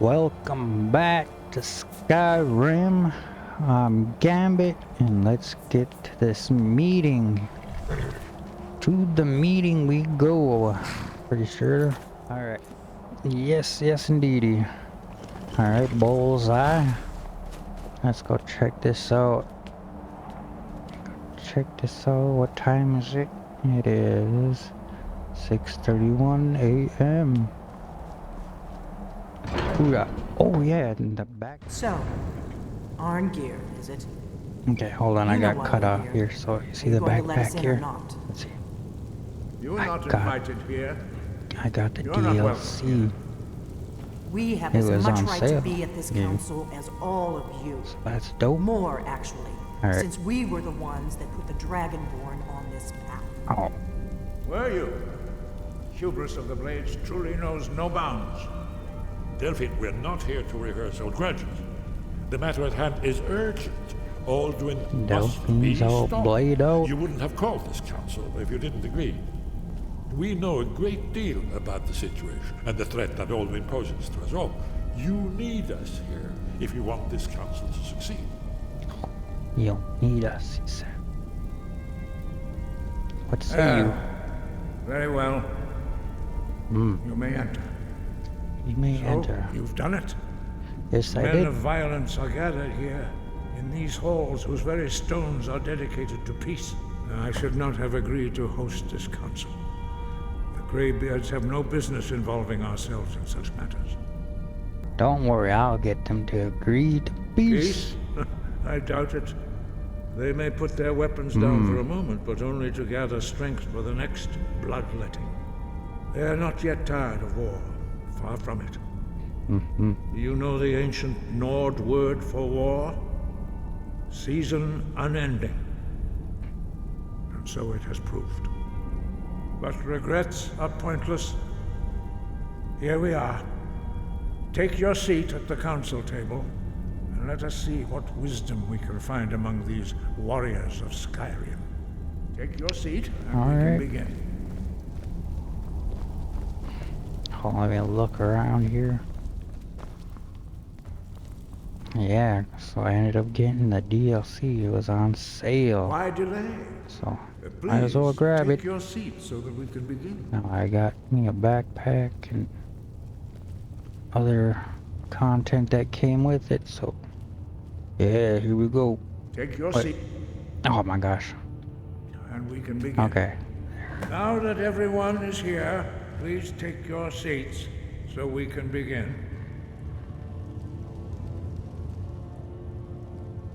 Welcome back to Skyrim. I'm Gambit, and let's get to this meeting. To the meeting we go. Pretty sure. Alright. Yes, indeedy. Alright, bullseye. Let's go check this out. What time is it? It is 6:31 a.m. Oh yeah, in the back. So, Arn Gear, is it? Okay, hold on, I got cut off here, so you see the backpack here? Let's see. You are not invited here. I got the You're not welcome DLC. We have It as was much on right sale. to be at this Yeah. council as all of you. That's dope. More, actually. All right. Since we were the ones that put the Dragonborn on this path. Oh, Were you? Hubris of the Blades truly knows no bounds. Delphine, we're not here to rehearse old grudges. The matter at hand is urgent. Aldrin must be Delphine's all stopped. blade out. You wouldn't have called this council if you didn't agree. We know a great deal about the situation and the threat that Aldrin poses to us all. You need us here if you want this council to succeed. you don't need us, he said. What say you? Very well. You may enter. You may So, enter. you've done it. Yes, I Men did. of violence are gathered here, in these halls whose very stones are dedicated to peace. I should not have agreed to host this council. The Greybeards have no business involving ourselves in such matters. Don't worry, I'll get them to agree to peace. Peace? I doubt it. They may put their weapons down for a moment, but only to gather strength for the next bloodletting. They are not yet tired of war. Far from it. Do you know the ancient Nord word for war? Season unending. And so it has proved. But regrets are pointless. Here we are. Take your seat at the council table, and let us see what wisdom we can find among these warriors of Skyrim. Take your seat, and we can begin. Hold on, let me look around here. Yeah, so I ended up getting the DLC. It was on sale. Why delay? So, might as well grab take it. your seat so that we can begin. Now I got me a backpack and other content that came with it, so yeah, here we go. Take your What? seat, Oh my gosh. and we can begin. Okay. Now that everyone is here, please take your seats so we can begin.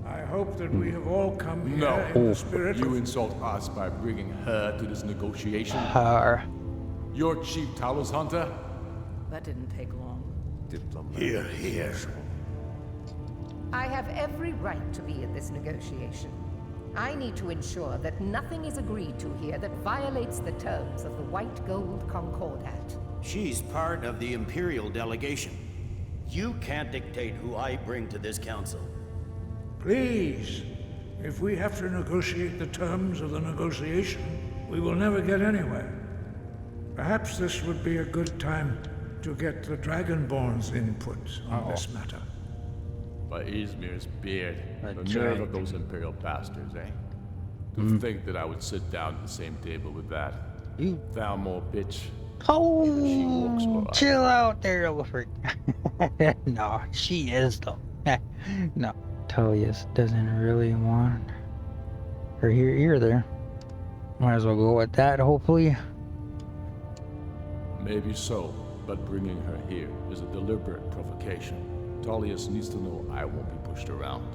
I hope that we have all come here No. in the spirit You of... insult us by bringing her to this negotiation? Her. Your chief Talos hunter? That didn't take long. Here. I have every right to be in this negotiation. I need to ensure that nothing is agreed to here that violates the terms of the White Gold Concordat. She's part of the Imperial delegation. You can't dictate who I bring to this council. Please, if we have to negotiate the terms of the negotiation, we will never get anywhere. Perhaps this would be a good time to get the Dragonborn's input on this matter. By Izmir's beard. The nerve giant. of those Imperial bastards, eh? To think that I would sit down at the same table with that. You. Thalmor bitch. Oh, chill out there, Ulfric. No, she is though. No, Tullius doesn't really want her here either. Might as well go with that, hopefully. Maybe so, but bringing her here is a deliberate provocation. Tullius needs to know I won't be pushed around.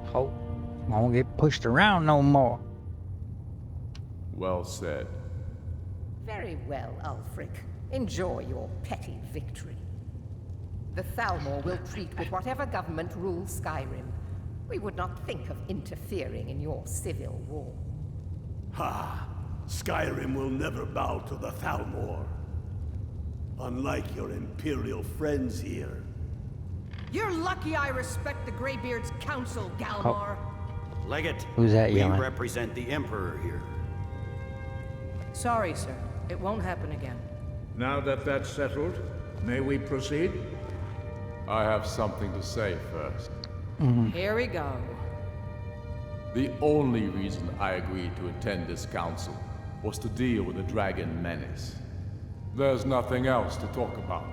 Hope I won't get pushed around no more. Well said. Very well, Ulfric. Enjoy your petty victory. The Thalmor will treat with whatever government rules Skyrim. We would not think of interfering in your civil war. Ha! Skyrim will never bow to the Thalmor. Unlike your Imperial friends here. You're lucky I respect the Greybeard's council, Galmar. Legate, Who's that we yelling? represent the Emperor here. Sorry, sir. It won't happen again. Now that that's settled, may we proceed? I have something to say first. Here we go. The only reason I agreed to attend this council was to deal with the dragon menace. There's nothing else to talk about.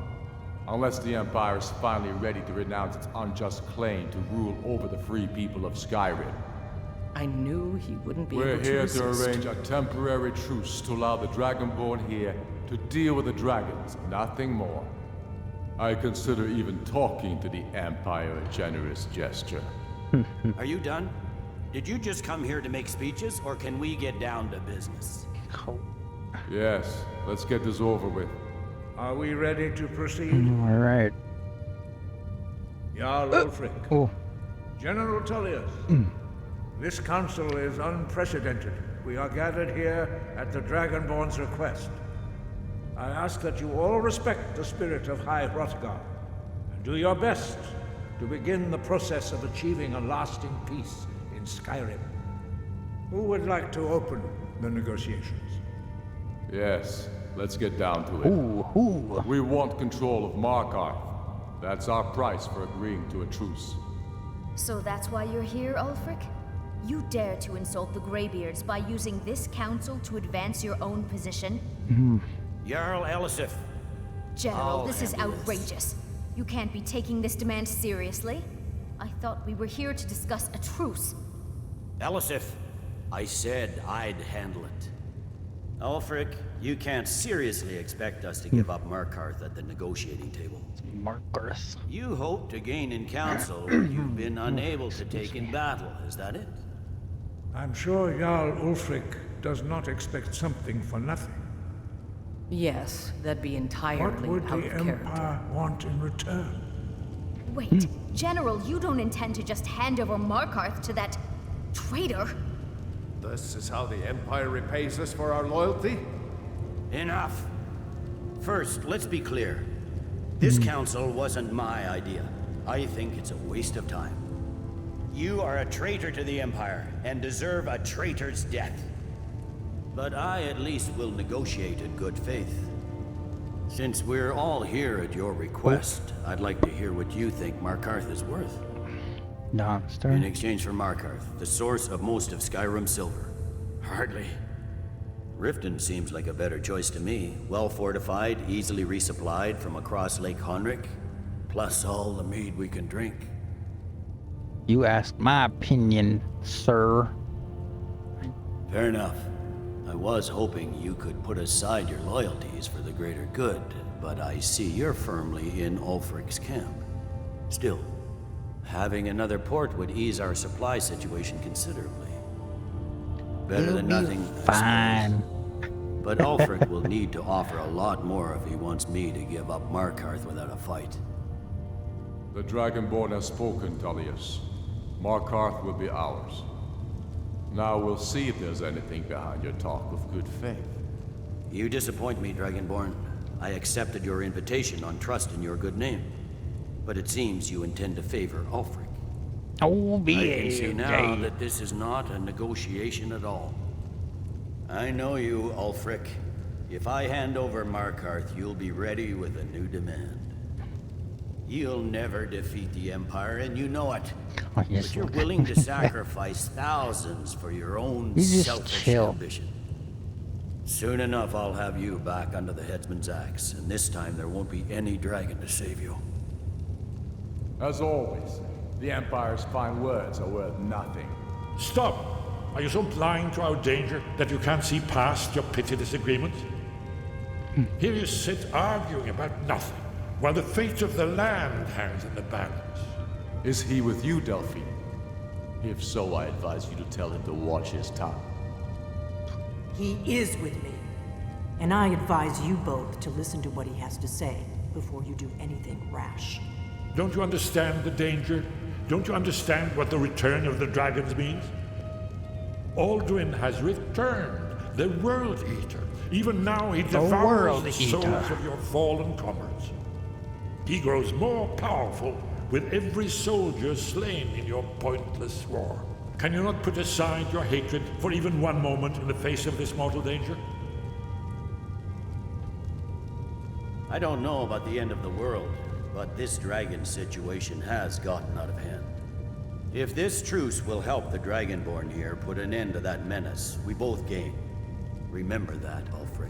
Unless the Empire is finally ready to renounce its unjust claim to rule over the free people of Skyrim. I knew he wouldn't be We're able to here resist. to arrange a temporary truce to allow the Dragonborn here to deal with the dragons, nothing more. I consider even talking to the Empire a generous gesture. Are you done? Did you just come here to make speeches, or can we get down to business? Yes, let's get this over with. Are we ready to proceed? All right. Jarl Ulfric, Oh, General Tullius, this council is unprecedented. We are gathered here at the Dragonborn's request. I ask that you all respect the spirit of High Hrothgar, and do your best to begin the process of achieving a lasting peace in Skyrim. Who would like to open the negotiations? Yes, let's get down to it. ooh. We want control of Markarth. That's our price for agreeing to a truce. So that's why you're here, Ulfric? You dare to insult the Greybeards by using this council to advance your own position? Jarl Elisif. General, this is handle this. outrageous. You can't be taking this demand seriously. I thought we were here to discuss a truce. Elisif, I said I'd handle it. Ulfric, you can't seriously expect us to give up Markarth at the negotiating table. Markarth. You hope to gain in council what you've been unable to take in battle, is that it? I'm sure Jarl Ulfric does not expect something for nothing. Yes, that'd be What entirely would out the of character. Empire want in return? Wait, General, you don't intend to just hand over Markarth to that traitor? This is how the Empire repays us for our loyalty? Enough. First, let's be clear. This council wasn't my idea. I think it's a waste of time. You are a traitor to the Empire and deserve a traitor's death. But I at least will negotiate in good faith. Since we're all here at your request, I'd like to hear what you think Markarth is worth. In Monster. exchange for Markarth, the source of most of Skyrim's silver. Hardly. Riften seems like a better choice to me. Well fortified, easily resupplied from across Lake Honric, plus all the mead we can drink. You asked my opinion, sir. Fair enough. I was hoping you could put aside your loyalties for the greater good, but I see you're firmly in Ulfric's camp. Still, having another port would ease our supply situation considerably. Better than nothing, I Fine. suppose. But Ulfric will need to offer a lot more if he wants me to give up Markarth without a fight. The Dragonborn has spoken, Tullius. Markarth will be ours. Now we'll see if there's anything behind your talk of good faith. You disappoint me, Dragonborn. I accepted your invitation on trust in your good name. But it seems you intend to favor Ulfric. Oh, I can see now yeah. that this is not a negotiation at all. I know you, Ulfric. If I hand over Markarth, you'll be ready with a new demand. You'll never defeat the Empire, and you know it. Oh, yes, But you're look. willing to sacrifice thousands for your own You just selfish chill. ambition. Soon enough, I'll have you back under the headsman's axe, and this time there won't be any dragon to save you. As always, the Empire's fine words are worth nothing. Stop! Are you so blind to our danger that you can't see past your petty disagreements? Here you sit arguing about nothing, while the fate of the land hangs in the balance. Is he with you, Delphine? If so, I advise you to tell him to watch his tongue. He is with me. And I advise you both to listen to what he has to say before you do anything rash. Don't you understand the danger? Don't you understand what the return of the dragons means? Aldrin has returned, the World Eater. Even now he devours World the Eater. souls of your fallen comrades. He grows more powerful with every soldier slain in your pointless war. Can you not put aside your hatred for even one moment in the face of this mortal danger? I don't know about the end of the world, but this dragon situation has gotten out of hand. If this truce will help the Dragonborn here put an end to that menace, we both gain. Remember that, Ulfric.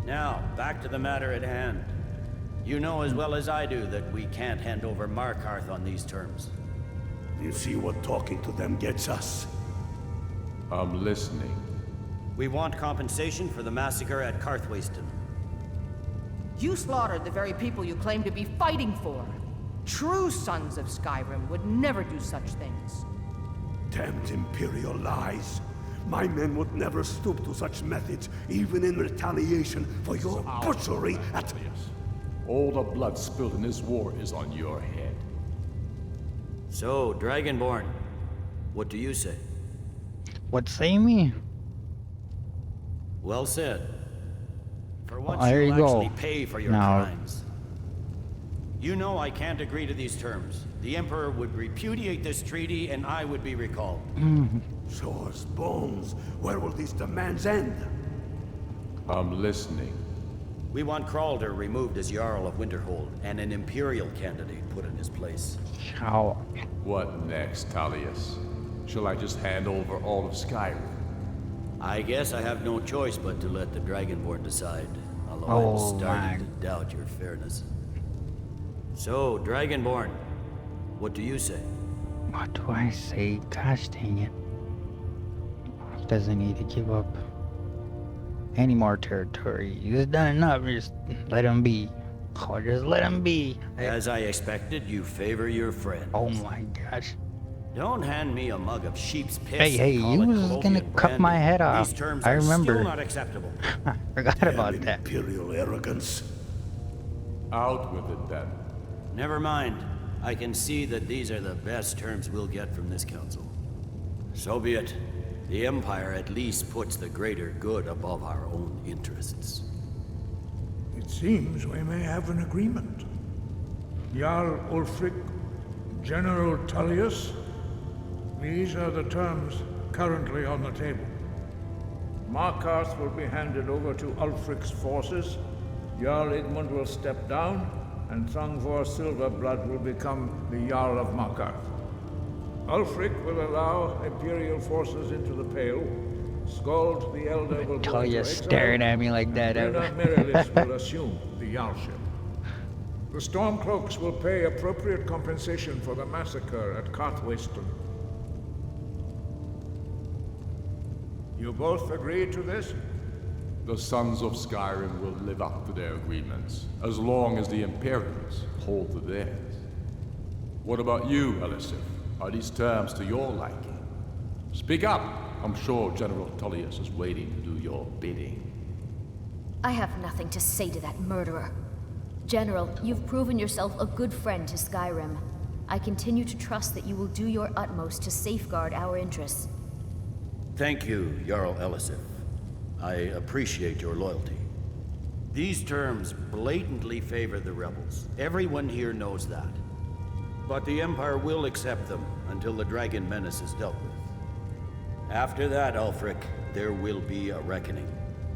Now, back to the matter at hand. You know as well as I do that we can't hand over Markarth on these terms. You see what talking to them gets us? I'm listening. We want compensation for the massacre at Karthwasten. You slaughtered the very people you claim to be fighting for. True sons of Skyrim would never do such things. Damned Imperial lies. My men would never stoop to such methods, even in retaliation for your butchery at... All the blood spilled in this war is on your head. So, Dragonborn, what do you say? What say me? Well said. For once there you'll you actually go. pay for your Now- crimes. You know I can't agree to these terms. The Emperor would repudiate this treaty and I would be recalled. Swords, bones, where will these demands end? I'm listening. We want Kralder removed as Jarl of Winterhold and an Imperial candidate put in his place. How? What next, Tullius? Shall I just hand over all of Skyrim? I guess I have no choice but to let the Dragonborn decide, although Oh, I'm starting my. to doubt your fairness. So, Dragonborn, what do you say? What do I say? Gosh dang it. Doesn't need to give up any more territory. He's done enough. Just let him be. Oh, just let him be. As I expected, you favor your friend. Oh my gosh. Don't hand me a mug of sheep's piss. Hey, and call you it was Colovian gonna cut brandy. my head off. These terms I are remember. still not acceptable. I forgot Damn about that. Imperial arrogance. Out with it then. Never mind. I can see that these are the best terms we'll get from this council. So be it. The Empire at least puts the greater good above our own interests. It seems we may have an agreement. Jarl Ulfric, General Tullius, these are the terms currently on the table. Markarth will be handed over to Ulfric's forces, Jarl Igmund will step down, and Thongvor Silverblood will become the Jarl of Markarth. Ulfric will allow Imperial forces into the Pale. Skald the Elder will Tell go you into exile, staring at me like that. and Rena Merilis will assume the Jarlship. The Stormcloaks will pay appropriate compensation for the massacre at Karthwasten. You both agree to this? The Sons of Skyrim will live up to their agreements, as long as the Imperials hold to theirs. What about you, Elisif? Are these terms to your liking? Speak up! I'm sure General Tullius is waiting to do your bidding. I have nothing to say to that murderer. General, you've proven yourself a good friend to Skyrim. I continue to trust that you will do your utmost to safeguard our interests. Thank you, Jarl Elisif. I appreciate your loyalty. These terms blatantly favor the rebels. Everyone here knows that. But the Empire will accept them until the Dragon Menace is dealt with. After that, Ulfric, there will be a reckoning.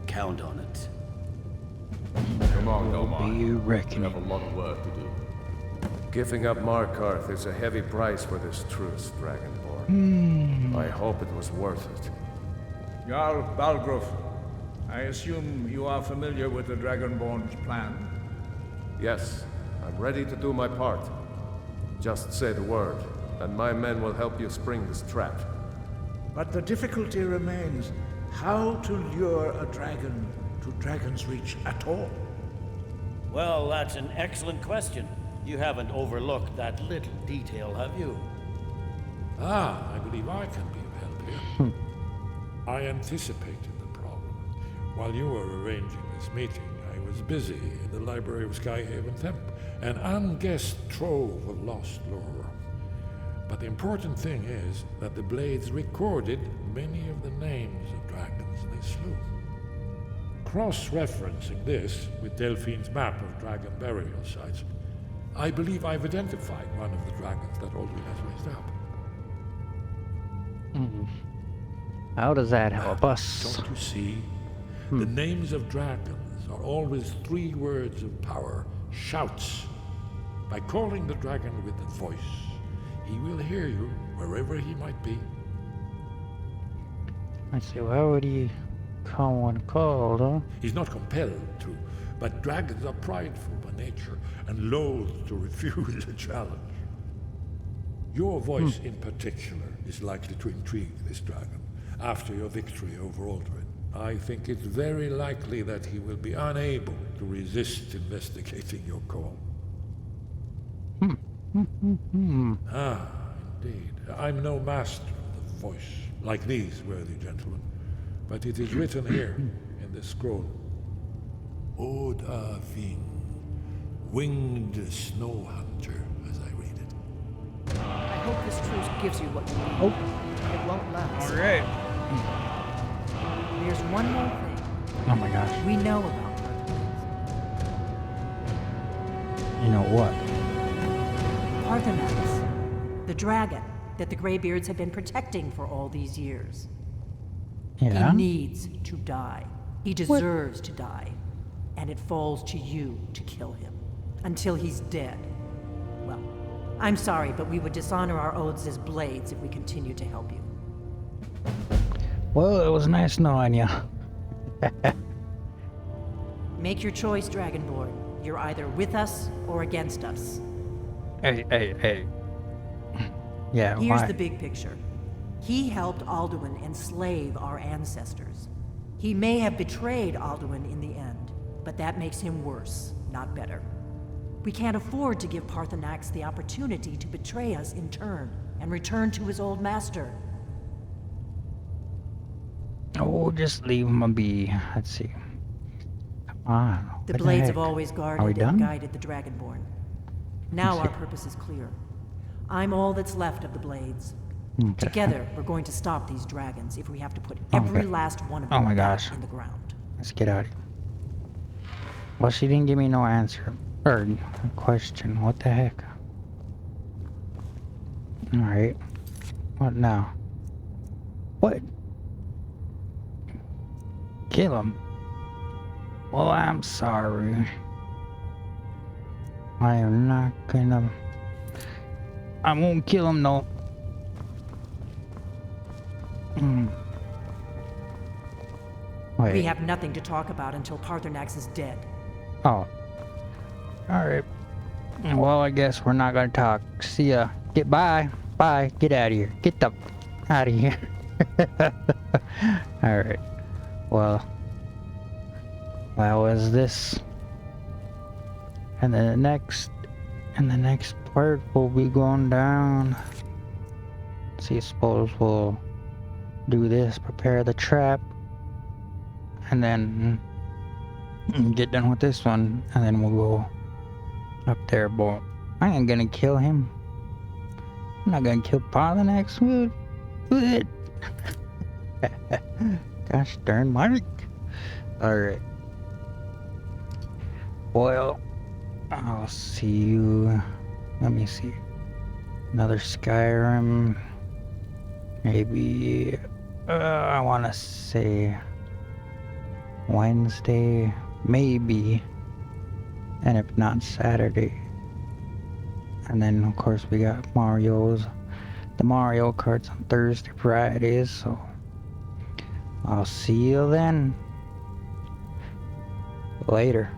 Count on it. Come on, Delmar. Be We reckoning. have a lot of work to do. Giving up Markarth is a heavy price for this truce, Dragonborn. I hope it was worth it. Jarl Balgruf, I assume you are familiar with the Dragonborn's plan. Yes, I'm ready to do my part. Just say the word, and my men will help you spring this trap. But the difficulty remains how to lure a dragon to Dragon's Reach at all. Well, that's an excellent question. You haven't overlooked that little detail, have you? Ah, I believe I can be of help here. I anticipated the problem. While you were arranging this meeting, I was busy in the library of Skyhaven Temp, an unguessed trove of lost lore. But the important thing is that the Blades recorded many of the names of dragons they slew. Cross-referencing this with Delphine's map of dragon burial sites, I believe I've identified one of the dragons that Alduin has raised up. How does that help us? Don't you see? The names of dragons are always 3 words of power shouts. By calling the dragon with that voice, he will hear you wherever he might be. I see, why would he come when called, huh? He's not compelled to, but dragons are prideful by nature and loath to refuse a challenge. Your voice in particular is likely to intrigue this dragon after your victory over Aldrin. I think it's very likely that he will be unable to resist investigating your call. Ah, indeed. I'm no master of the voice, like these worthy gentlemen, but it is written here in this scroll. Oda Ving, winged snow hunter, as I read it. I hope this truce gives you what you need. It won't last. Alright. There's one more thing Oh my gosh. we know about her. You know what? Parthenax, the dragon that the Greybeards have been protecting for all these years. Yeah? He needs to die. He deserves to die. And it falls to you to kill him. Until he's dead. Well, I'm sorry, but we would dishonor our oaths as blades if we continue to help you. Well, it was nice knowing you. Make your choice, Dragonborn. You're either with us or against us. Hey. Yeah, Here's why? the big picture. He helped Alduin enslave our ancestors. He may have betrayed Alduin in the end, but that makes him worse, not better. We can't afford to give Parthenax the opportunity to betray us in turn and return to his old master. Oh, just leave him be. Let's see. Come on. The what Blades heck? have always Are we guarded done? and guided the Dragonborn. Now Let's our see. purpose is clear. I'm all that's left of the Blades. Okay. Together, we're going to stop these dragons if we have to put Oh, every okay. last one of Oh them my back gosh. in the ground. Let's get out of here. Well, she didn't give me no answer. Or question. What the heck? Alright. What now? What? Kill him. Well, I'm sorry. I am not gonna... I won't kill him, no. Wait. We have nothing to talk about until Parthenax is dead. Oh. Alright. Well, I guess we're not gonna talk. See ya. Get bye. Bye. Get out of here. Get the out of here. Alright. Well. That was this. And then the next part will be going down. See, suppose we'll do this, prepare the trap, and then get done with this one, and then we'll go up there. But I ain't gonna kill him. I'm not gonna kill Parthenax. What? Gosh darn Mark. Alright. Well, I'll see you. Let me see. Another Skyrim. Maybe. I want to say Wednesday, maybe, and if not Saturday. And then of course we got the Mario Karts on Thursday, Fridays. So I'll see you then. Later.